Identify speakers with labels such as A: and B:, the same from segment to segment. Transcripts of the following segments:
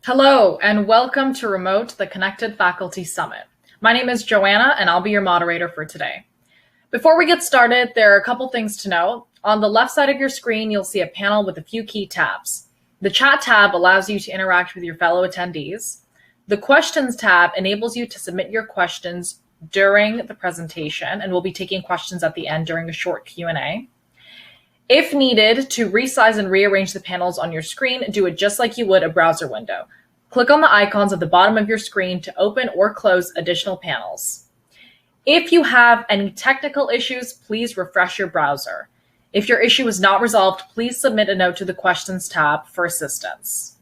A: Hello, and welcome to Remote, the Connected Faculty Summit. My name is Joanna, and I'll be your moderator for today. Before we get started, there are a couple things to know. On the left side of your screen, you'll see a panel with a few key tabs. The Chat tab allows you to interact with your fellow attendees. The Questions tab enables you to submit your questions during the presentation, and we'll be taking questions at the end during a short Q&A. If needed, to resize and rearrange the panels on your screen, do it just like you would a browser window. Click on the icons at the bottom of your screen to open or close additional panels. If you have any technical issues, please refresh your browser. If your issue is not resolved, please submit a note to the Questions tab for assistance.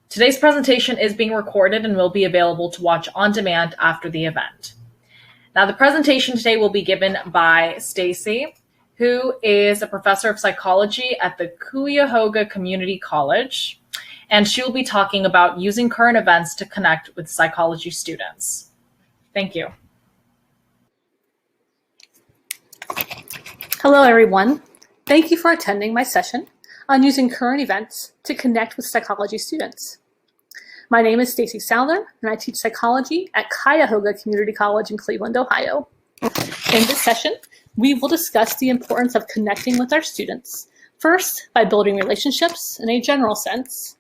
A: Today's presentation is being recorded and will be available to watch on demand after the event. Now, the presentation today will be given by Stacey, who is a professor of psychology at the Cuyahoga Community College, and she will be talking about using current events to connect with psychology students. Thank you.
B: Hello, everyone. Thank you for attending my session on using current events to connect with psychology students. My name is Stacey Souther, and I teach psychology at Cuyahoga Community College in Cleveland, Ohio. In this session, we will discuss the importance of connecting with our students, first by building relationships in a general sense,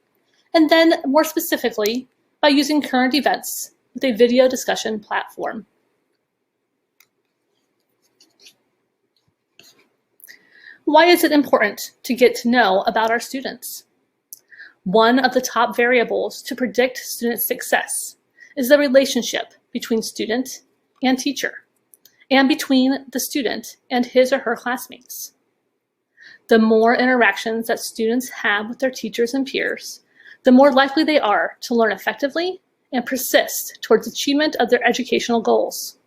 B: and then more specifically by using current events with a video discussion platform. Why is it important to get to know about our students? One of the top variables to predict student success is the relationship between student and teacher, and between the student and his or her classmates. The more interactions that students have with their teachers and peers, the more likely they are to learn effectively and persist towards achievement of their educational goals.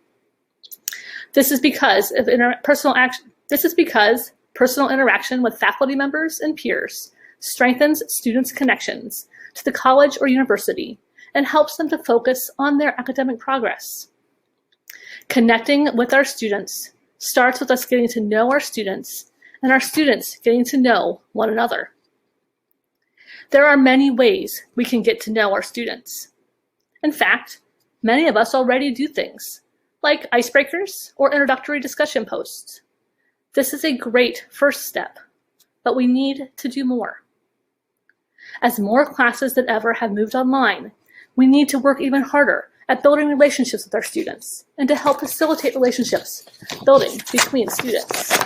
B: This is because personal interaction with faculty members and peers strengthens students' connections to the college or university and helps them to focus on their academic progress. Connecting with our students starts with us getting to know our students and our students getting to know one another. There are many ways we can get to know our students. In fact, many of us already do things like icebreakers or introductory discussion posts. This is a great first step, but we need to do more. As more classes than ever have moved online, we need to work even harder at building relationships with our students and to help facilitate relationships building between students.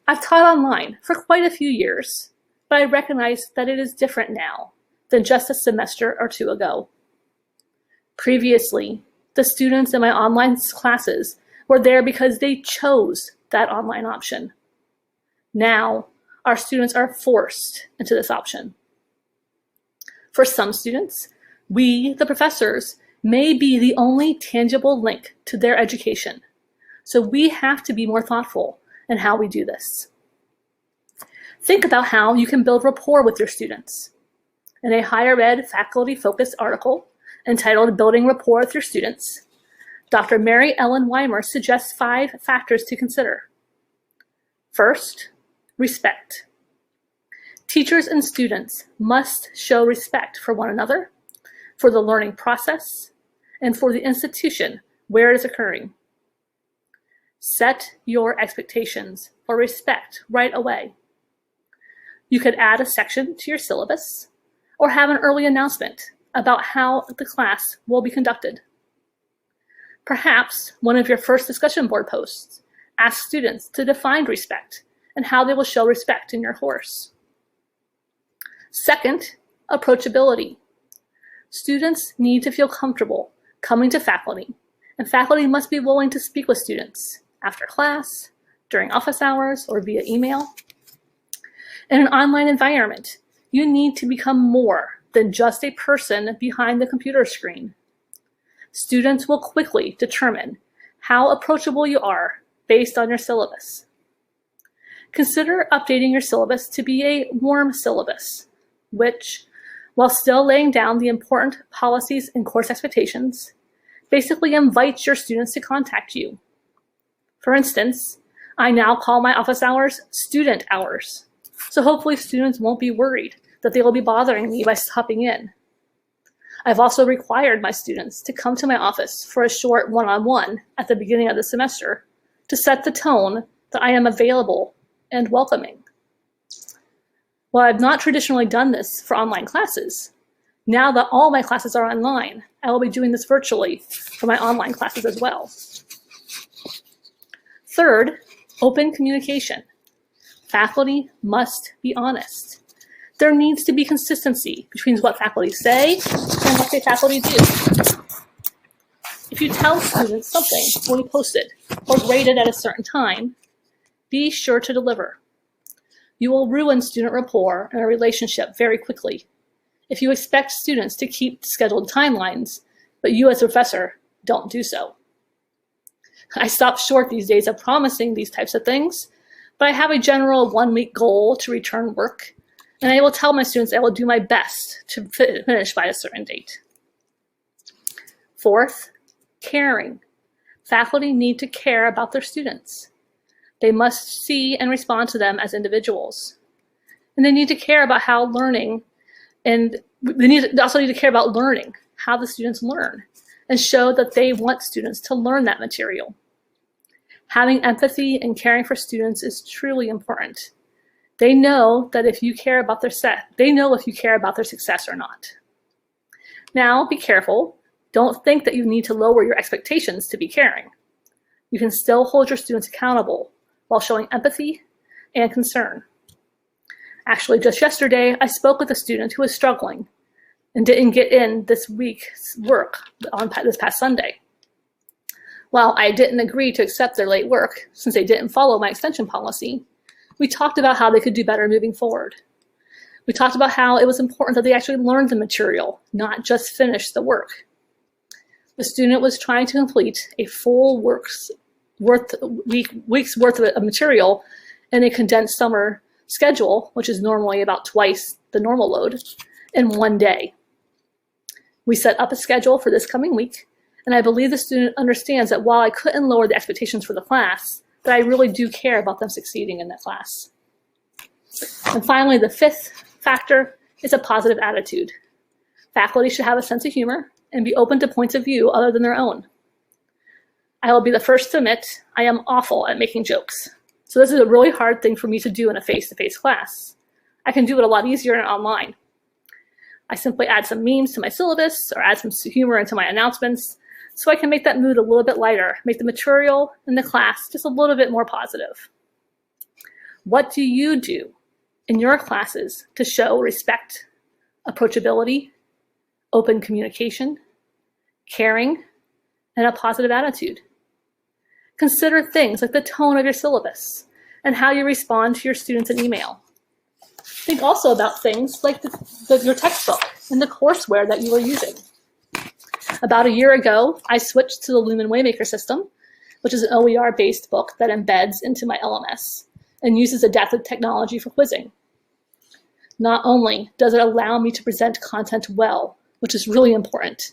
B: I've taught online for quite a few years, but I recognize that it is different now than just a semester or two ago. Previously, the students in my online classes were there because they chose that online option. Now, our students are forced into this option. For some students, we, the professors, may be the only tangible link to their education, so we have to be more thoughtful in how we do this. Think about how you can build rapport with your students. In a higher ed faculty-focused article entitled Building Rapport with Your Students, Dr. Mary Ellen Weimer suggests 5 factors to consider. First, respect. Teachers and students must show respect for one another, for the learning process, and for the institution where it is occurring. Set your expectations for respect right away. You could add a section to your syllabus or have an early announcement about how the class will be conducted. Perhaps one of your first discussion board posts asks students to define respect and how they will show respect in your course. Second, approachability. Students need to feel comfortable coming to faculty, and faculty must be willing to speak with students after class, during office hours, or via email. In an online environment, you need to become more than just a person behind the computer screen. Students will quickly determine how approachable you are based on your syllabus. Consider updating your syllabus to be a warm syllabus, which, while still laying down the important policies and course expectations, basically invites your students to contact you. For instance, I now call my office hours student hours, so hopefully students won't be worried that they will be bothering me by stopping in. I've also required my students to come to my office for a short one-on-one at the beginning of the semester to set the tone that I am available and welcoming. While I've not traditionally done this for online classes, now that all my classes are online, I will be doing this virtually for my online classes as well. Third, open communication. Faculty must be honest. There needs to be consistency between what faculty say and what the faculty do. If you tell students something will be posted or graded at a certain time, be sure to deliver. You will ruin student rapport and a relationship very quickly if you expect students to keep scheduled timelines, but you as a professor don't do so. I stop short these days of promising these types of things, but I have a general 1-week goal to return work, and I will tell my students I will do my best to finish by a certain date. Fourth, caring. Faculty need to care about their students. They must see and respond to them as individuals. And they need to care about how learning, and they also need to care about learning, how the students learn, and show that they want students to learn that material. Having empathy and caring for students is truly important. They know that if you care about their success or not. Now, be careful. Don't think that you need to lower your expectations to be caring. You can still hold your students accountable while showing empathy and concern. Actually, just yesterday, I spoke with a student who was struggling and didn't get in this week's work on this past Sunday. While I didn't agree to accept their late work since they didn't follow my extension policy, we talked about how they could do better moving forward. We talked about how it was important that they actually learn the material, not just finish the work. The student was trying to complete a full week's worth of material in a condensed summer schedule, which is normally about twice the normal load, in one day. We set up a schedule for this coming week, and I believe the student understands that while I couldn't lower the expectations for the class, that I really do care about them succeeding in that class. And finally, the fifth factor is a positive attitude. Faculty should have a sense of humor and be open to points of view other than their own. I will be the first to admit I am awful at making jokes. So this is a really hard thing for me to do in a face-to-face class. I can do it a lot easier online. I simply add some memes to my syllabus or add some humor into my announcements so I can make that mood a little bit lighter, make the material and the class just a little bit more positive. What do you do in your classes to show respect, approachability, open communication, caring, and a positive attitude? Consider things like the tone of your syllabus and how you respond to your students in email. Think also about things like your textbook and the courseware that you are using. About a year ago, I switched to the Lumen Waymaker system, which is an OER-based book that embeds into my LMS and uses adaptive technology for quizzing. Not only does it allow me to present content well, which is really important,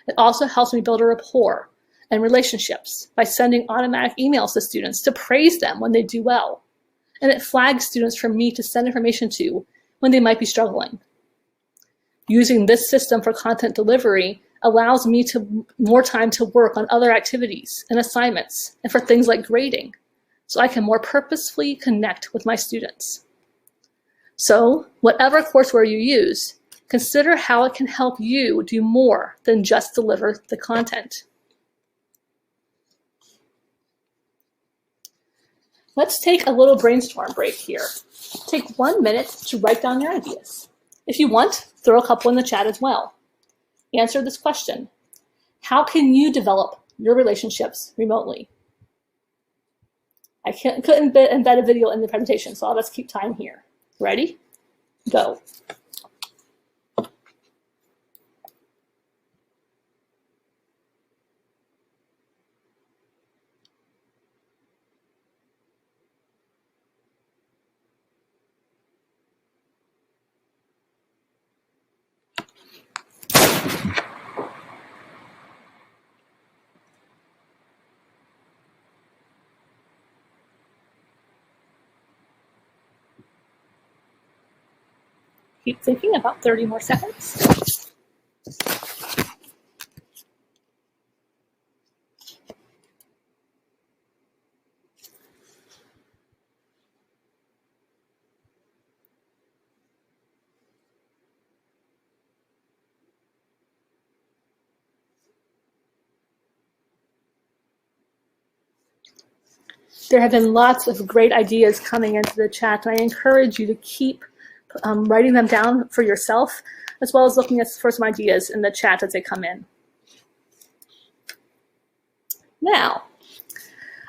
B: it also helps me build a rapport and relationships by sending automatic emails to students to praise them when they do well. And it flags students for me to send information to when they might be struggling. Using this system for content delivery allows me more time to work on other activities and assignments and for things like grading, so I can more purposefully connect with my students. So whatever courseware you use, consider how it can help you do more than just deliver the content. Let's take a little brainstorm break here. Take 1 minute to write down your ideas. If you want, throw a couple in the chat as well. Answer this question: how can you develop your relationships remotely? I couldn't embed a video in the presentation, so I'll just keep time here. Ready? Go. Keep thinking, about 30 more seconds. There have been lots of great ideas coming into the chat, and I encourage you to keep writing them down for yourself, as well as looking for some ideas in the chat as they come in. Now,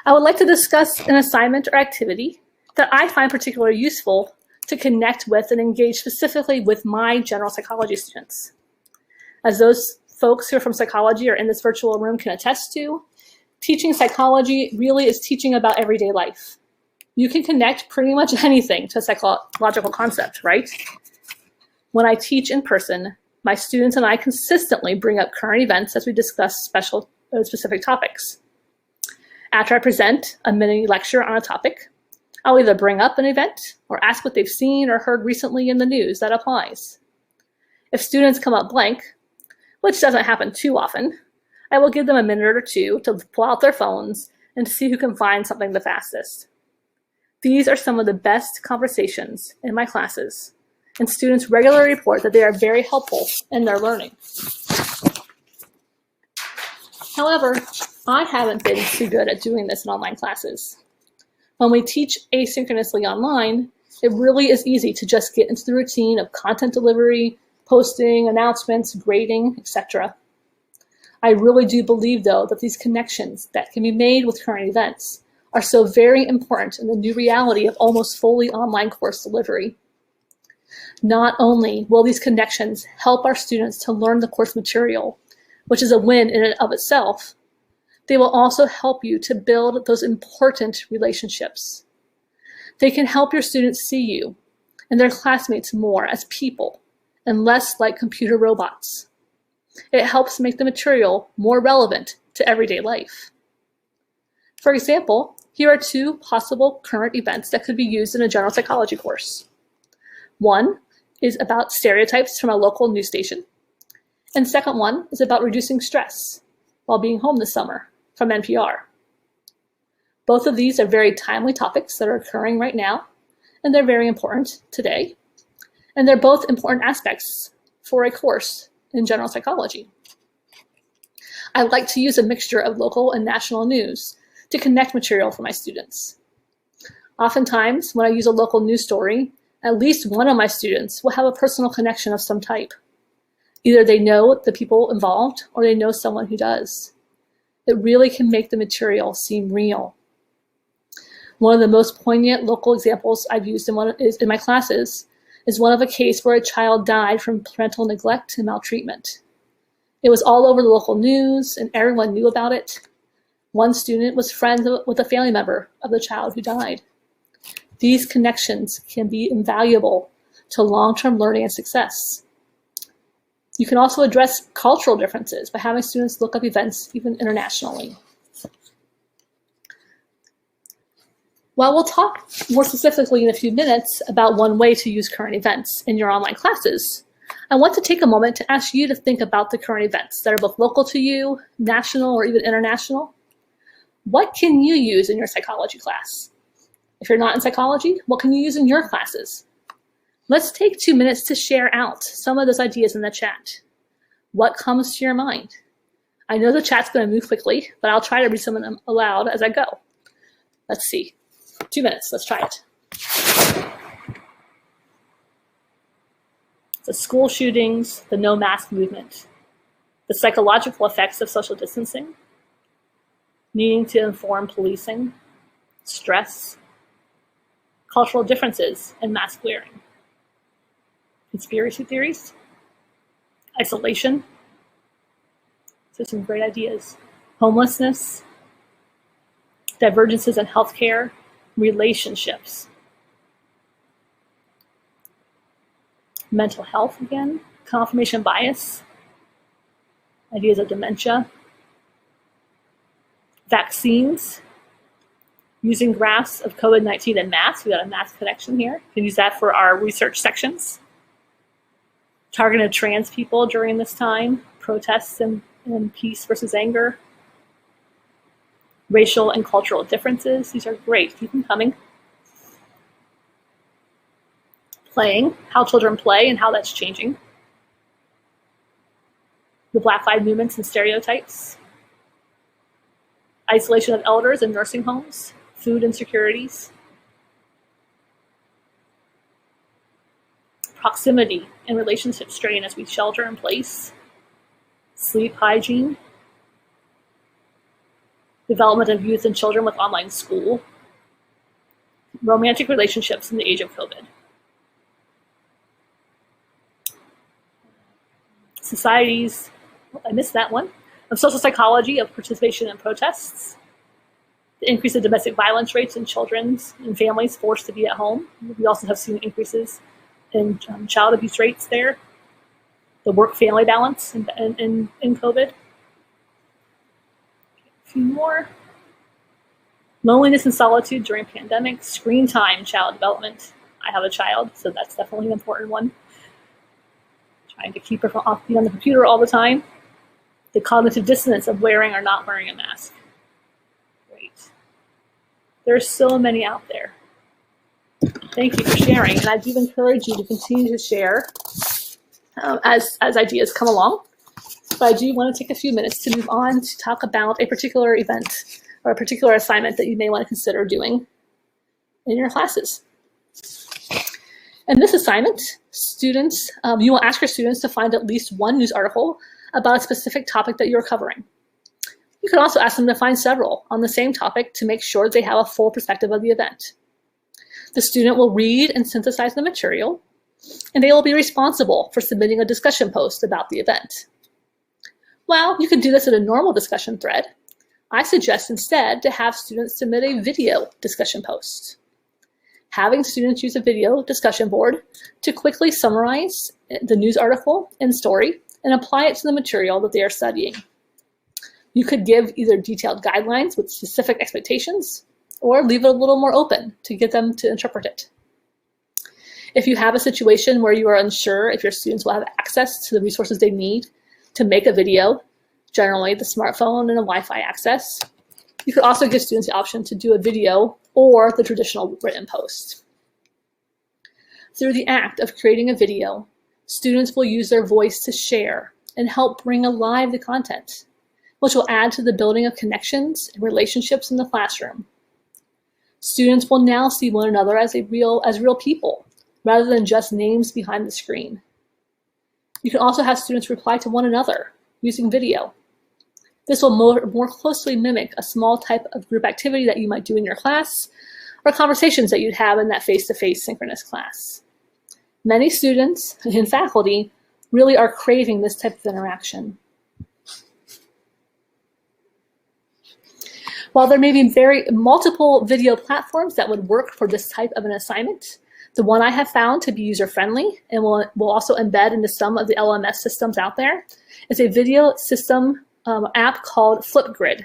B: I would like to discuss an assignment or activity that I find particularly useful to connect with and engage specifically with my general psychology students. As those folks who are from psychology or in this virtual room can attest to, teaching psychology really is teaching about everyday life. You can connect pretty much anything to a psychological concept, right? When I teach in person, my students and I consistently bring up current events as we discuss specific topics. After I present a mini lecture on a topic, I'll either bring up an event or ask what they've seen or heard recently in the news that applies. If students come up blank, which doesn't happen too often, I will give them a minute or two to pull out their phones and see who can find something the fastest. These are some of the best conversations in my classes, and students regularly report that they are very helpful in their learning. However, I haven't been too good at doing this in online classes. When we teach asynchronously online, it really is easy to just get into the routine of content delivery, posting, announcements, grading, etc. I really do believe, though, that these connections that can be made with current events are so very important in the new reality of almost fully online course delivery. Not only will these connections help our students to learn the course material, which is a win in and of itself, they will also help you to build those important relationships. They can help your students see you and their classmates more as people and less like computer robots. It helps make the material more relevant to everyday life. For example, here are two possible current events that could be used in a general psychology course. One is about stereotypes from a local news station, and the second one is about reducing stress while being home this summer from NPR. Both of these are very timely topics that are occurring right now, and they're very important today, and they're both important aspects for a course in general psychology. I like to use a mixture of local and national news to connect material for my students. Oftentimes, when I use a local news story, at least one of my students will have a personal connection of some type. Either they know the people involved or they know someone who does. It really can make the material seem real. One of the most poignant local examples I've used in my classes is one of a case where a child died from parental neglect and maltreatment. It was all over the local news and everyone knew about it. One student was friends with a family member of the child who died. These connections can be invaluable to long-term learning and success. You can also address cultural differences by having students look up events even internationally. While we'll talk more specifically in a few minutes about one way to use current events in your online classes, I want to take a moment to ask you to think about the current events that are both local to you, national, or even international. What can you use in your psychology class? If you're not in psychology, what can you use in your classes? Let's take 2 minutes to share out some of those ideas in the chat. What comes to your mind? I know the chat's going to move quickly, but I'll try to read some of them aloud as I go. Let's see. 2 minutes. Let's try it. The school shootings, the no mask movement, the psychological effects of social distancing, needing to inform policing, stress, cultural differences and mask wearing, conspiracy theories, isolation. So some great ideas. Homelessness, divergences in healthcare, relationships, mental health again, confirmation bias, ideas of dementia, vaccines, using graphs of COVID-19 and math. We got a math connection here. You can use that for our research sections. targeted trans people during this time, protests and peace versus anger, racial and cultural differences. These are great. Keep them coming. Playing, how children play and how that's changing. The Black Lives movements and stereotypes. Isolation of elders in nursing homes, food insecurities. Proximity and relationship strain as we shelter in place. Sleep hygiene. Development of youth and children with online school. Romantic relationships in the age of COVID. Societies, I missed that one, of social psychology of participation in protests. The increase of domestic violence rates in children and families forced to be at home. We also have seen increases in child abuse rates there. The work-family balance in COVID. A few more. Loneliness and solitude during pandemic. Screen time, child development. I have a child, so that's definitely an important one. Trying to keep her from being on the computer all the time. The cognitive dissonance of wearing or not wearing a mask. Great. There's so many out there. Thank you for sharing, and I do encourage you to continue to share as ideas come along. But I do want to take a few minutes to move on to talk about a particular event or a particular assignment that you may want to consider doing in your classes. In this assignment, students, you will ask your students to find at least one news article about a specific topic that you're covering. You can also ask them to find several on the same topic to make sure they have a full perspective of the event. The student will read and synthesize the material, and they will be responsible for submitting a discussion post about the event. While you can do this in a normal discussion thread, I suggest instead to have students submit a video discussion post. Having students use a video discussion board to quickly summarize the news article and story and apply it to the material that they are studying. You could give either detailed guidelines with specific expectations or leave it a little more open to get them to interpret it. If you have a situation where you are unsure if your students will have access to the resources they need to make a video, generally the smartphone and a Wi-Fi access, you could also give students the option to do a video or the traditional written post. Through the act of creating a video, students will use their voice to share and help bring alive the content, which will add to the building of connections and relationships in the classroom. Students will now see one another as real people, rather than just names behind the screen. You can also have students reply to one another using video. This will more closely mimic a small type of group activity that you might do in your class or conversations that you'd have in that face-to-face synchronous class. Many students and faculty really are craving this type of interaction. While there may be multiple video platforms that would work for this type of an assignment, the one I have found to be user-friendly and will also embed into some of the LMS systems out there is a video system app called Flipgrid.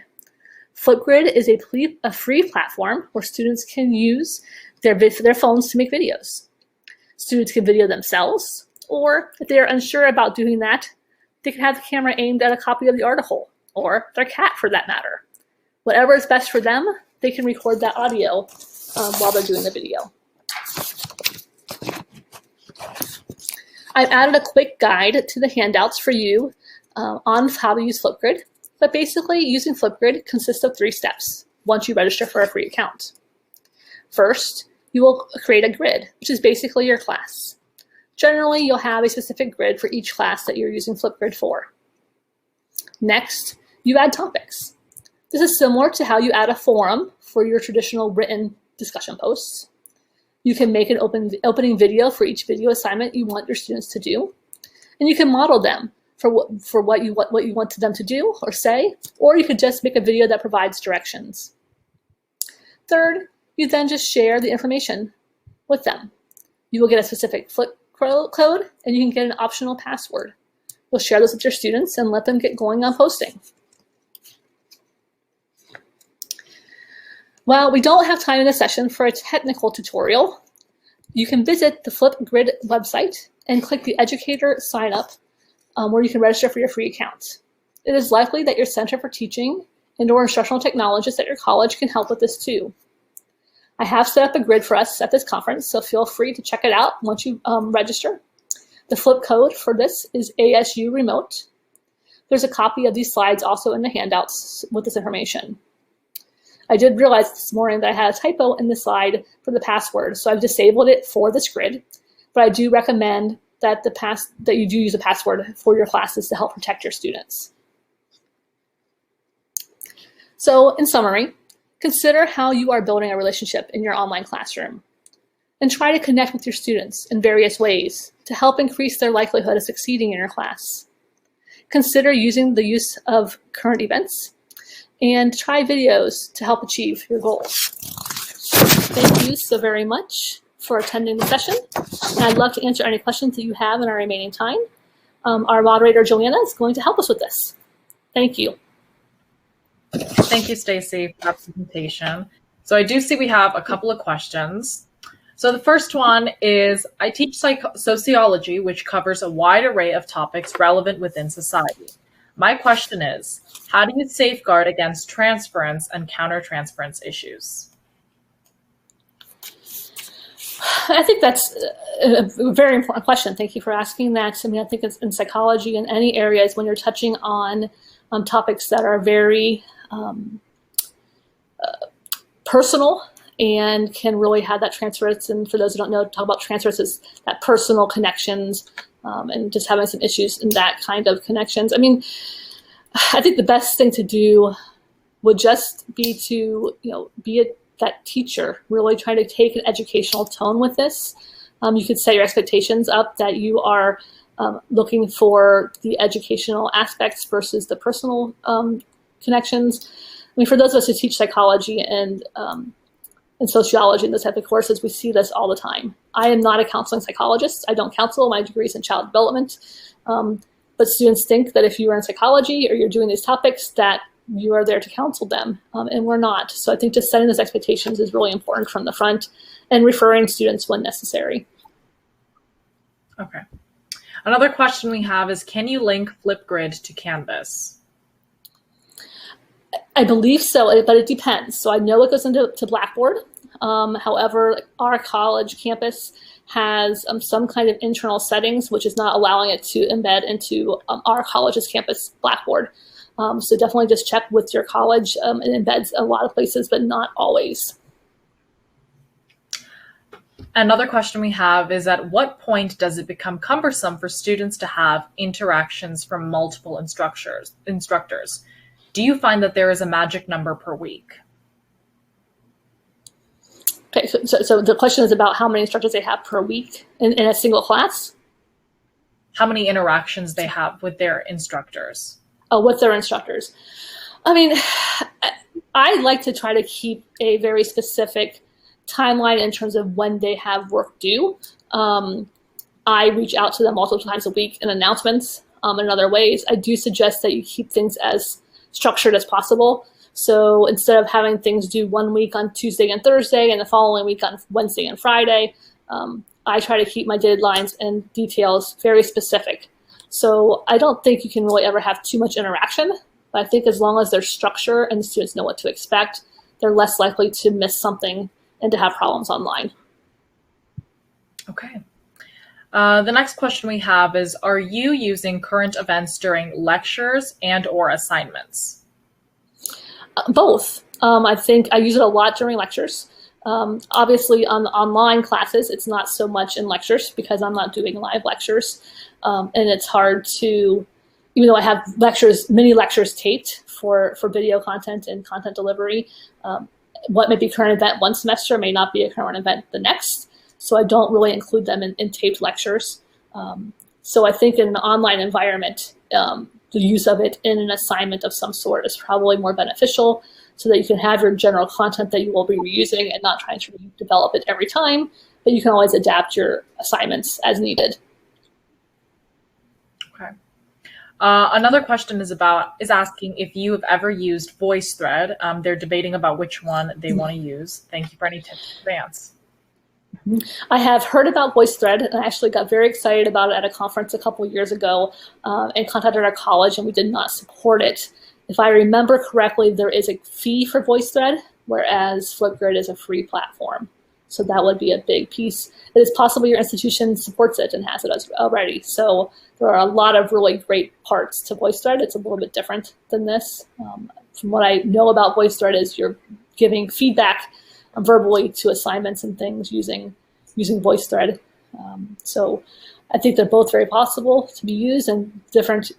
B: Flipgrid is a free platform where students can use their phones to make videos. Students can video themselves, or if they are unsure about doing that, they can have the camera aimed at a copy of the article, or their cat for that matter. Whatever is best for them, they can record that audio while they're doing the video. I've added a quick guide to the handouts for you on how to use Flipgrid, but basically using Flipgrid consists of 3 steps once you register for a free account. First, you will create a grid, which is basically your class. Generally, you'll have a specific grid for each class that you're using Flipgrid for. Next, you add topics. This is similar to how you add a forum for your traditional written discussion posts. You can make an opening video for each video assignment you want your students to do, and you can model them for what you want them to do or say, or you could just make a video that provides directions. Third, you then just share the information with them. You will get a specific Flip code, and you can get an optional password. You'll share this with your students and let them get going on posting. While we don't have time in this session for a technical tutorial, You can visit the Flipgrid website and click the Educator Sign Up where you can register for your free account. It is likely that your Center for Teaching and/or instructional technologists at your college can help with this too. I have set up a grid for us at this conference, so feel free to check it out once you register. The flip code for this is ASU Remote. There's a copy of these slides also in the handouts with this information. I did realize this morning that I had a typo in the slide for the password, so I've disabled it for this grid, but I do recommend that you do use a password for your classes to help protect your students. So in summary, consider how you are building a relationship in your online classroom and try to connect with your students in various ways to help increase their likelihood of succeeding in your class. Consider using the use of current events and try videos to help achieve your goals. Thank you so very much for attending the session. And I'd love to answer any questions that you have in our remaining time. Our moderator, Joanna, is going to help us with this. Thank you.
A: Thank you, Stacey, for that presentation. So I do see we have a couple of questions. So the first one is, I teach sociology, which covers a wide array of topics relevant within society. My question is, how do you safeguard against transference and countertransference issues?
B: I think that's a very important question. Thank you for asking that. I mean, I think it's in psychology in any areas when you're touching on topics that are very personal and can really have that transference. And for those who don't know, talk about transference is that personal connections and just having some issues in that kind of connections. I mean, I think the best thing to do would just be to, be that teacher, really try to take an educational tone with this. You could set your expectations up that you are looking for the educational aspects versus the personal connections. I mean, for those of us who teach psychology and sociology and those type of courses, we see this all the time. I am not a counseling psychologist. I don't counsel. My degree is in child development. But students think that if you are in psychology or you're doing these topics that you are there to counsel them, and we're not. So I think just setting those expectations is really important from the front and referring students when necessary.
A: Okay. Another question we have is, can you link Flipgrid to Canvas?
B: I believe so, but it depends. So I know it goes into Blackboard. However, our college campus has some kind of internal settings, which is not allowing it to embed into our college's campus Blackboard. So definitely just check with your college. It embeds a lot of places, but not always.
A: Another question we have is, at what point does it become cumbersome for students to have interactions from multiple instructors? Do you find that there is a magic number per week?
B: Okay, so the question is about how many instructors they have per week in a single class?
A: How many interactions they have with their instructors?
B: Oh, with their instructors. I mean, I like to try to keep a very specific timeline in terms of when they have work due. I reach out to them multiple times a week in announcements and in other ways. I do suggest that you keep things as structured as possible. So instead of having things due 1 week on Tuesday and Thursday and the following week on Wednesday and Friday, I try to keep my deadlines and details very specific. So I don't think you can really ever have too much interaction, but I think as long as there's structure and the students know what to expect, they're less likely to miss something and to have problems online.
A: Okay. The next question we have is, are you using current events during lectures and/or assignments?
B: Both. I think I use it a lot during lectures. Obviously on online classes, it's not so much in lectures because I'm not doing live lectures. And it's hard to, even though I have many lectures taped for video content and content delivery, what may be current event one semester may not be a current event the next. So I don't really include them in taped lectures. So I think in an online environment, the use of it in an assignment of some sort is probably more beneficial so that you can have your general content that you will be reusing and not trying to develop it every time, but you can always adapt your assignments as needed.
A: Okay. Another question is asking if you have ever used VoiceThread. They're debating about which one they want to use. Thank you for any tips in advance.
B: I have heard about VoiceThread, and I actually got very excited about it at a conference a couple of years ago, and contacted our college, and we did not support it. If I remember correctly, there is a fee for VoiceThread, whereas Flipgrid is a free platform. So that would be a big piece. It is possible your institution supports it and has it already. So there are a lot of really great parts to VoiceThread. It's a little bit different than this. From what I know about VoiceThread is you're giving feedback verbally to assignments and things using VoiceThread. So I think they're both very possible to be used and different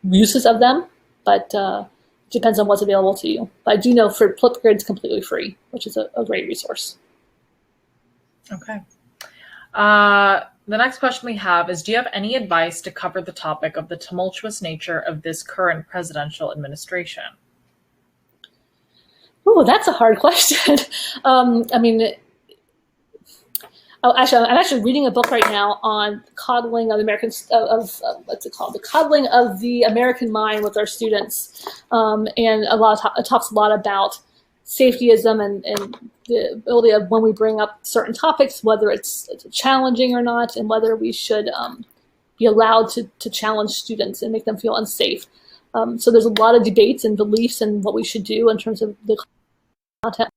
B: uses of them, but it depends on what's available to you. But I do know for Flipgrid, it's completely free, which is a great resource.
A: Okay. The next question we have is, do you have any advice to cover the topic of the tumultuous nature of this current presidential administration?
B: Oh, that's a hard question. I mean, I'm actually reading a book right now on coddling of Americans what's it called? The coddling of the American mind with our students, and it talks a lot about safetyism and the ability of when we bring up certain topics, whether it's challenging or not, and whether we should be allowed to challenge students and make them feel unsafe. So there's a lot of debates and beliefs in what we should do in terms of the content.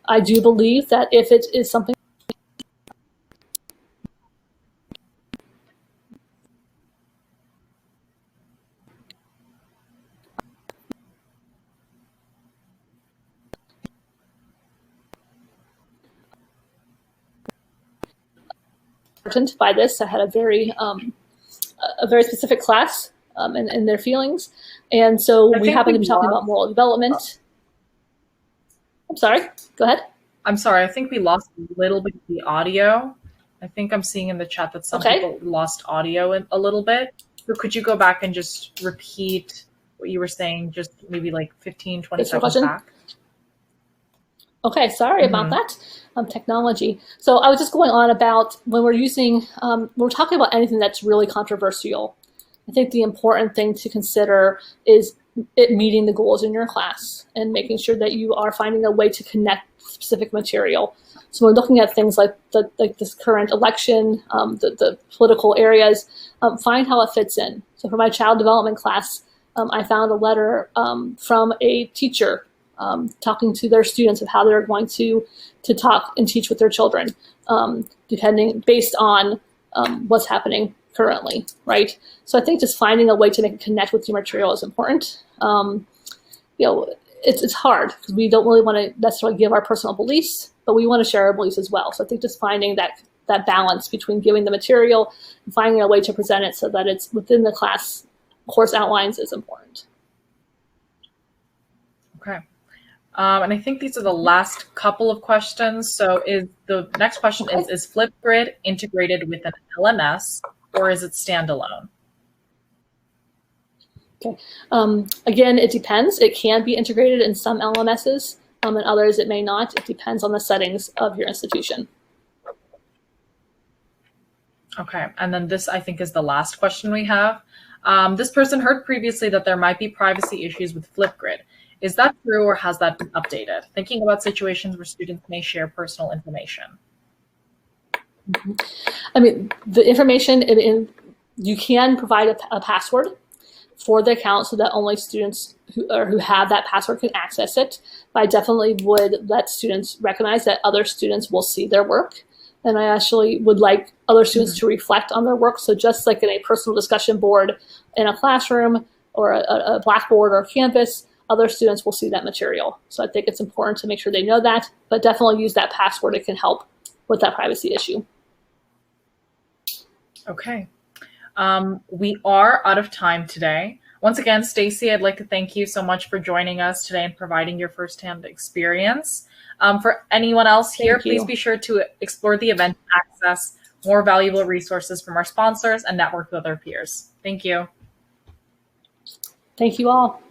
B: I do believe that if it is something by this, I had a very specific class in their feelings, and so we happen to be talking about moral development. I'm sorry. Go ahead.
A: I'm sorry. I think we lost a little bit of the audio. I think I'm seeing in the chat that some people lost audio a little bit. So could you go back and just repeat what you were saying, just maybe like 15, 20 seconds back?
B: Okay, sorry about that. Technology. So I was just going on about when we're using, we're talking about anything that's really controversial. I think the important thing to consider is it meeting the goals in your class and making sure that you are finding a way to connect specific material. So we're looking at things like this current election, the political areas, find how it fits in. So for my child development class, I found a letter from a teacher talking to their students of how they're going to talk and teach with their children, based on what's happening currently, right? So I think just finding a way to make it connect with your material is important. It's hard because we don't really want to necessarily give our personal beliefs, but we want to share our beliefs as well. So I think just finding that balance between giving the material and finding a way to present it so that it's within the course outlines is important.
A: Okay. And I think these are the last couple of questions. So the next question is Flipgrid integrated with an LMS or is it standalone?
B: Okay. Again, it depends. It can be integrated in some LMSs, and others it may not. It depends on the settings of your institution.
A: Okay. And then this, I think, is the last question we have. This person heard previously that there might be privacy issues with Flipgrid. Is that true or has that been updated? Thinking about situations where students may share personal information.
B: I mean, the information, you can provide a password for the account so that only students who have that password can access it. But I definitely would let students recognize that other students will see their work. And I actually would like other students to reflect on their work. So just like in a personal discussion board in a classroom or a Blackboard or Canvas, other students will see that material. So I think it's important to make sure they know that, but definitely use that password. It can help with that privacy issue.
A: Okay. We are out of time today. Once again, Stacey, I'd like to thank you so much for joining us today and providing your firsthand experience. For anyone else here, please be sure to explore the event to access more valuable resources from our sponsors and network with other peers. Thank you.
B: Thank you all.